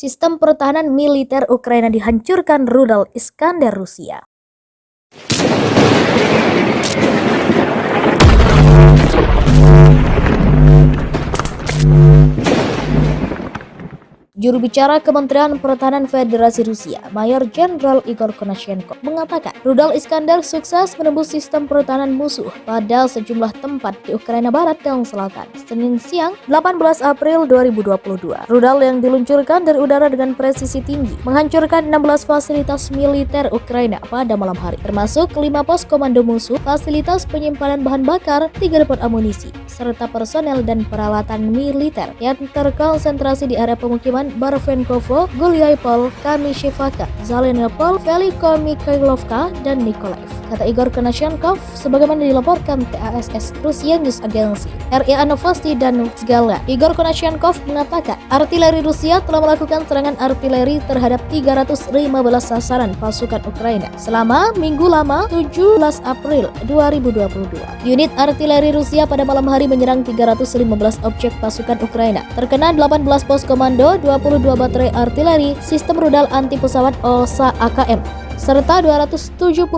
Sistem pertahanan militer Ukraina dihancurkan rudal Iskander Rusia. Juru bicara Kementerian Pertahanan Federasi Rusia, Mayor Jenderal Igor Konashenkov, mengatakan rudal Iskander sukses menembus sistem pertahanan musuh pada sejumlah tempat di Ukraina Barat dan Selatan. Senin siang, 18 April 2022, rudal yang diluncurkan dari udara dengan presisi tinggi menghancurkan 16 fasilitas militer Ukraina pada malam hari, termasuk 5 pos komando musuh, fasilitas penyimpanan bahan bakar, 3 depot amunisi, serta personel dan peralatan militer yang terkonsentrasi di area pemukiman Barvenkovo, Gulyaypol, Kamishevka, Zelenopol, Veliko Mikhailovka, dan Nikolaev, kata Igor Konashenkov, sebagaimana dilaporkan TASS Rusia News Agency, RIA Novosti dan Zgala. Igor Konashenkov mengatakan artileri Rusia telah melakukan serangan artileri terhadap 315 sasaran pasukan Ukraina selama minggu lama 17 April 2022. Unit artileri Rusia pada malam hari menyerang 315 objek pasukan Ukraina, terkena 18 pos komando, 22 baterai artileri, sistem rudal anti pesawat OSA AKM, serta 275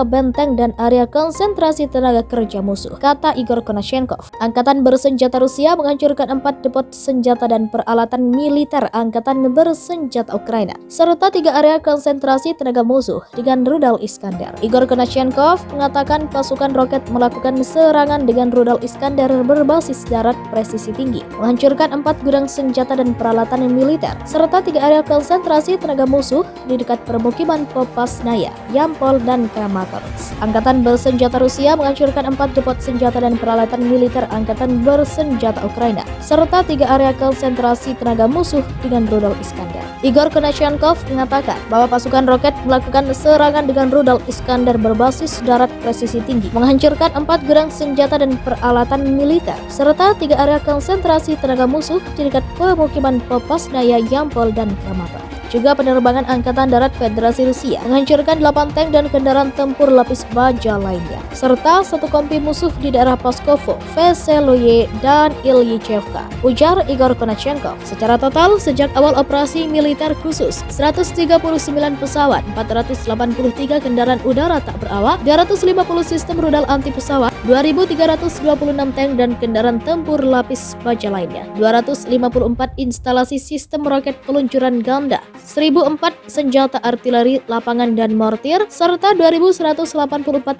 benteng dan area konsentrasi tenaga kerja musuh, kata Igor Konashenkov. Angkatan bersenjata Rusia menghancurkan 4 depot senjata dan peralatan militer Angkatan bersenjata Ukraina, serta 3 area konsentrasi tenaga musuh dengan rudal Iskander. Igor Konashenkov mengatakan pasukan roket melakukan serangan dengan rudal Iskander berbasis darat presisi tinggi, menghancurkan 4 gudang senjata dan peralatan militer, serta 3 area konsentrasi tenaga musuh di dekat permukiman Popasnaya, Yampol, dan Kramatorsk. Angkatan bersenjata Rusia menghancurkan 4 depot senjata dan peralatan militer Angkatan bersenjata Ukraina, serta 3 area konsentrasi tenaga musuh dengan rudal Iskander. Igor Konashenkov mengatakan bahwa pasukan roket melakukan serangan dengan rudal Iskander berbasis darat presisi tinggi, menghancurkan 4 gudang senjata dan peralatan militer, serta 3 area konsentrasi tenaga musuh di dekat pemukiman Popasnaya, Yampol, dan Kramatorsk. Juga penerbangan Angkatan Darat Federasi Rusia menghancurkan 8 tank dan kendaraan tempur lapis baja lainnya, serta 1 kompi musuh di daerah Paskovo, Veseloye, dan Ilychevka, ujar Igor Konashenkov. Secara total, sejak awal operasi militer khusus, 139 pesawat, 483 kendaraan udara tak berawak, 250 sistem rudal anti pesawat, 2.326 tank dan kendaraan tempur lapis baja lainnya, 254 instalasi sistem roket peluncuran ganda, 1.004 senjata artileri, lapangan dan mortir, serta 2.184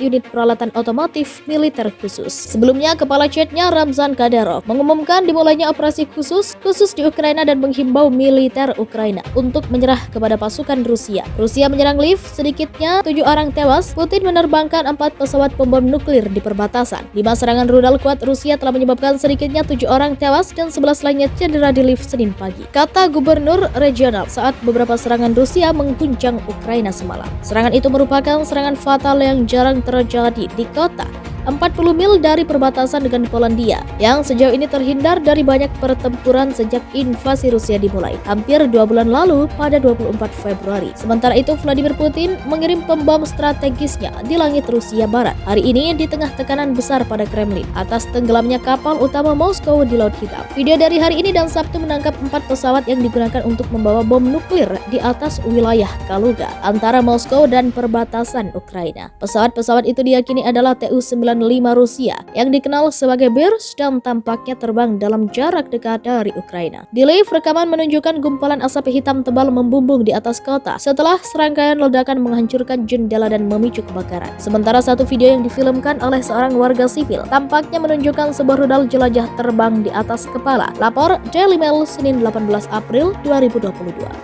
unit peralatan otomotif militer khusus. Sebelumnya, Kepala Chetnya Ramzan Kadyrov mengumumkan dimulainya operasi khusus di Ukraina dan menghimbau militer Ukraina untuk menyerah kepada pasukan Rusia. Rusia menyerang Lviv, sedikitnya 7 orang tewas. Putin menerbangkan 4 pesawat pembom nuklir di perbatasan. 5 serangan rudal kuat Rusia telah menyebabkan sedikitnya 7 orang tewas dan 11 lainnya cedera di Lviv Senin pagi, kata Gubernur Regional saat beberapa serangan Rusia mengguncang Ukraina semalam. Serangan itu merupakan serangan fatal yang jarang terjadi di kota 40 mil dari perbatasan dengan Polandia, yang sejauh ini terhindar dari banyak pertempuran sejak invasi Rusia dimulai hampir 2 bulan lalu pada 24 Februari. Sementara itu, Vladimir Putin mengirim pembom strategisnya di langit Rusia Barat hari ini di tengah tekanan besar pada Kremlin atas tenggelamnya kapal utama Moskow di Laut Hitam. Video dari hari ini dan Sabtu menangkap 4 pesawat yang digunakan untuk membawa bom nuklir di atas wilayah Kaluga antara Moskow dan perbatasan Ukraina. Pesawat-pesawat itu diyakini adalah Tu-95 Rusia yang dikenal sebagai Bears dan tampaknya terbang dalam jarak dekat dari Ukraina. Di Lviv, rekaman menunjukkan gumpalan asap hitam tebal membumbung di atas kota setelah serangkaian ledakan menghancurkan jendela dan memicu kebakaran. Sementara satu video yang difilmkan oleh seorang warga sipil tampaknya menunjukkan sebuah rudal jelajah terbang di atas kepala. Lapor Daily Mail Senin 18 April 2022.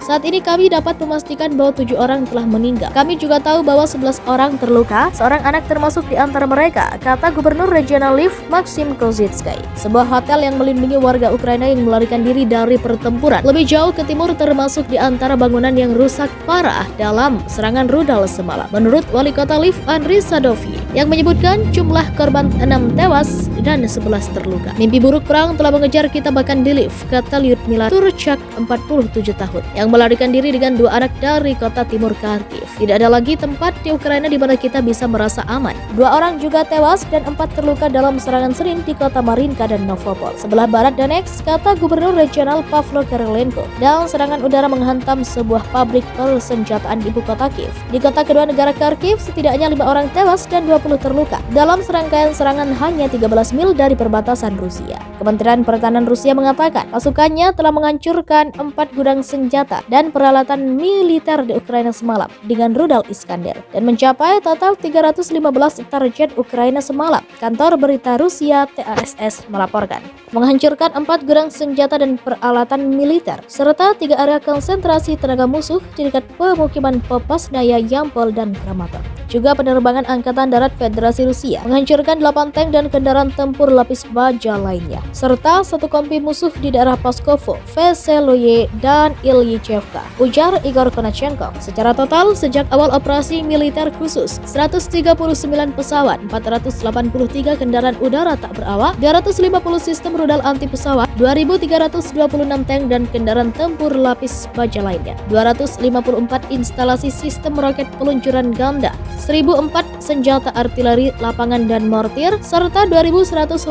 Saat ini kami dapat memastikan bahwa 7 orang telah meninggal. Kami juga tahu bahwa 11 orang terluka, seorang anak termasuk di antara mereka, kata Gubernur Regional Lviv Maxim Kozhitsky. Sebuah hotel yang melindungi warga Ukraina yang melarikan diri dari pertempuran lebih jauh ke timur termasuk di antara bangunan yang rusak parah dalam serangan rudal semalam. Menurut Wali Kota Lviv Andriy Sadovyi yang menyebutkan jumlah korban 6 tewas dan 11 terluka. Mimpi buruk perang telah mengejar kita bahkan di Lviv, kata Lyudmila Turchak, 47 tahun, yang melarikan diri dengan 2 anak dari kota timur Kharkiv. Tidak ada lagi tempat di Ukraina di mana kita bisa merasa aman. 2 orang juga tewas dan 4 terluka dalam serangan Senin di kota Marinka dan Novopol, sebelah barat Donetsk, kata Gubernur Regional Pavlo Kyrylenko. Dan serangan udara menghantam sebuah pabrik persenjataan di ibu kota Kiev. Di kota kedua negara Kharkiv, setidaknya 5 orang tewas dan 20 terluka dalam serangkaian serangan hanya 13 mil dari perbatasan Rusia. Kementerian Pertahanan Rusia mengatakan pasukannya telah menghancurkan 4 gudang senjata dan peralatan militer di Ukraina semalam dengan rudal Iskander dan mencapai total 315 target Ukraina semalam. Kantor berita Rusia TASS melaporkan menghancurkan 4 gudang senjata dan peralatan militer serta 3 area konsentrasi tenaga musuh di dekat pemukiman Popasnaya, Yampol, dan Kramatorsk. Juga penerbangan Angkatan Darat Federasi Rusia menghancurkan 8 tank dan kendaraan tempur lapis baja lainnya, serta 1 kompi musuh di daerah Paskovo, Veseloye, dan Ilychevka, ujar Igor Konashenkov. Secara total, sejak awal operasi militer khusus, 139 pesawat, 483 kendaraan udara tak berawak, 250 sistem rudal anti pesawat, 2.326 tank dan kendaraan tempur lapis baja lainnya, 254 instalasi sistem roket peluncuran ganda, 1.004 senjata artileri, lapangan dan mortir, serta 2.184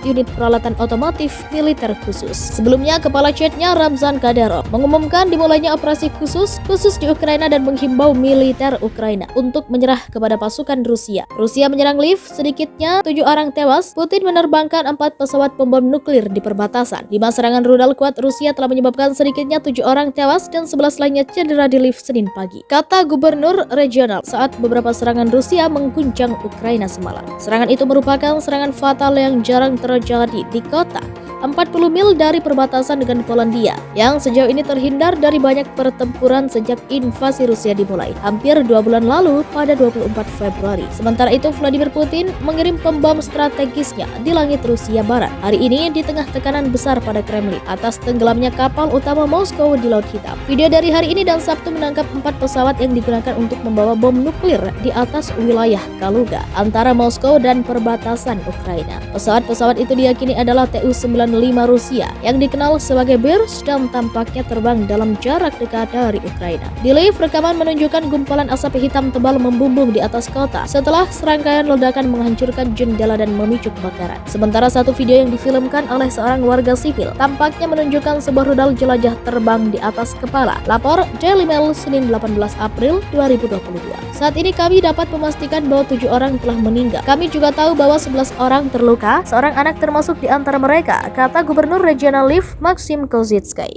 unit peralatan otomotif militer khusus. Sebelumnya, Kepala Chetnya Ramzan Kadyrov mengumumkan dimulainya operasi khusus di Ukraina dan menghimbau militer Ukraina untuk menyerah kepada pasukan Rusia. Rusia menyerang Lviv, sedikitnya 7 orang tewas. Putin menerbangkan 4 pesawat pembom nuklir di perbatasan. 5 serangan rudal kuat Rusia telah menyebabkan sedikitnya 7 orang tewas dan 11 lainnya cedera di Lviv Senin pagi, kata Gubernur Regional saat beberapa serangan Rusia mengguncang Ukraina semalam. Serangan itu merupakan serangan fatal yang jarang terjadi di kota 40 mil dari perbatasan dengan Polandia, yang sejauh ini terhindar dari banyak pertempuran sejak invasi Rusia dimulai hampir 2 bulan lalu pada 24 Februari. Sementara itu, Vladimir Putin mengirim pembom strategisnya di langit Rusia Barat hari ini di tengah tekanan besar pada Kremlin atas tenggelamnya kapal utama Moskow di Laut Hitam. Video dari hari ini dan Sabtu menangkap 4 pesawat yang digunakan untuk membawa bom nuklir di atas wilayah Kaluga antara Moskow dan perbatasan Ukraina. Pesawat-pesawat itu diyakini adalah Tu-95 Rusia yang dikenal sebagai Bears dan tampaknya terbang dalam jarak dekat dari Ukraina. Di Lviv, rekaman menunjukkan gumpalan asap hitam tebal membumbung di atas kota setelah serangkaian ledakan menghancurkan jendela dan memicu kebakaran. Sementara satu video yang difilmkan oleh seorang warga sipil tampaknya menunjukkan sebuah rudal jelajah terbang di atas kepala. Lapor Daily Mail Senin 18 April 2022. Saat ini kami dapat memastikan bahwa 7 orang telah meninggal. Kami juga tahu bahwa 11 orang terluka, seorang anak termasuk di antara mereka, kata Gubernur Regional Lviv Maxim Kozitsky.